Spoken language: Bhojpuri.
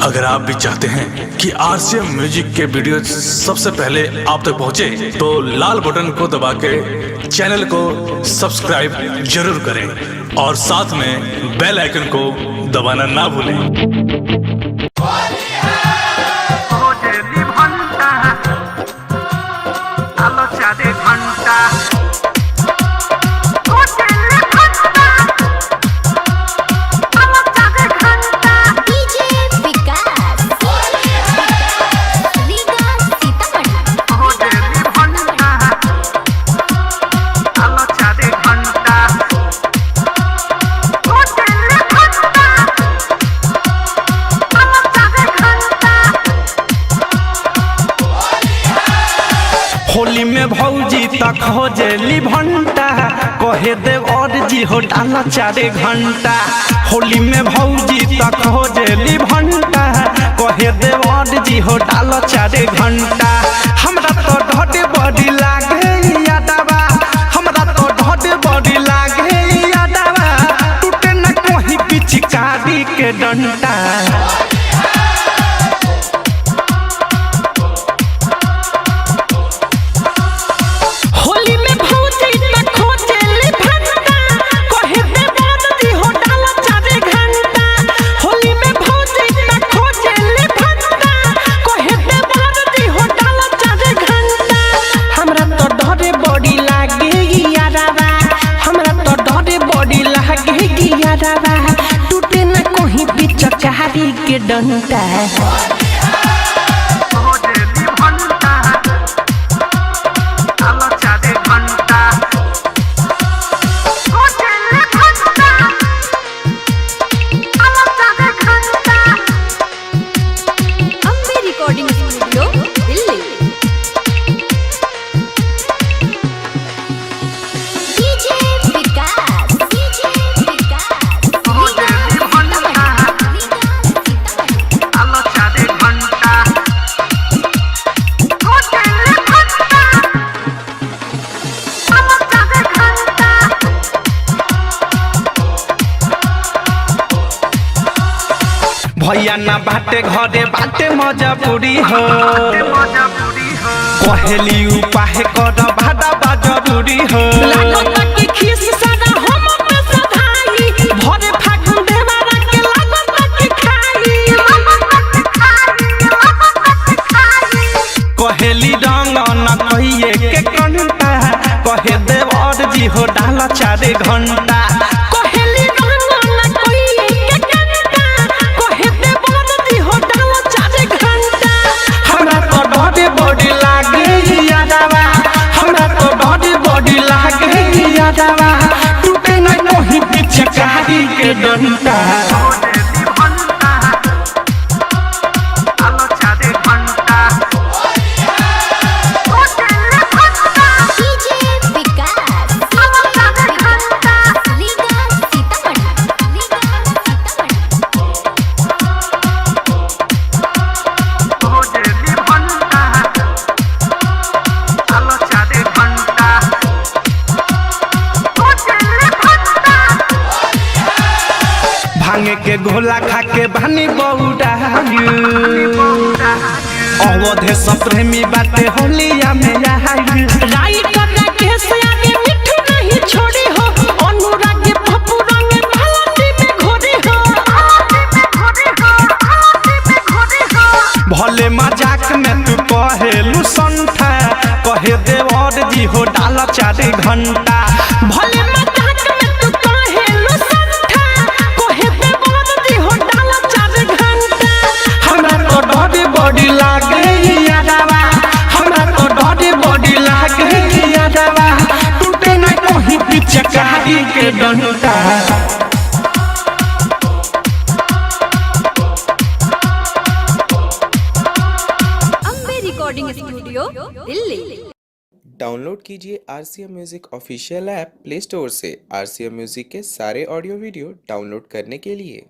अगर आप भी चाहते हैं कि आरसीएम म्यूजिक के वीडियो सबसे पहले आप तक पहुंचे, तो लाल बटन को दबा के चैनल को सब्सक्राइब जरूर करें और साथ में बेल आइकन को दबाना ना भूलें। होली में भौजी तक हो जेली भंटा कहे देव और जी हो डाला 4 घंटा। होली में भौजी तक हो जेली भंटा कहे देव और जी हो डाला 4 घंटा। हमरा तो ढोड बड़ी लागे यादवा, हमरा तो ढोड बड़ी लागे यादवा, टूटे न कोई पिचकारी के डंटा। टूटे न कोई पिचकारी के डंटा। भैया ना बाटे घरे बाटे मजबूरी हो, कहेली उपाय कर भाड़ा बाजबूरी हो। कहेली रंग न कहिए के कंटा कहे देव और जी हो डाला 4 घंटा। टूटे न कोई पिचकारी के डंटा। भांगे के गोला खा के बानी बौडा, अवधे सब प्रेमी बाटे होलिया में राइट करना के सयाने मिठू नहीं छोड़ी हो, अनुराग के पप्पू रंग भालती में घोड़ी हो। भले मजाक में तू कहेलू संठा कहे देव और जी हो डाला 4 घंटा। भले मजाक में तू कहेलू संठा कहे देव और जी हो डाला 4 घंटा। हमरा तो ढोडी बॉडी लागे यादवा, हमरा तो ढोडी बॉडी लागे यादवा, टूटे न कोई पिचकारी के डंटा। स्टूडियो दिल्ली। डाउनलोड कीजिए RCM music official app play store से। आरसीएम म्यूजिक के सारे ऑडियो वीडियो डाउनलोड करने के लिए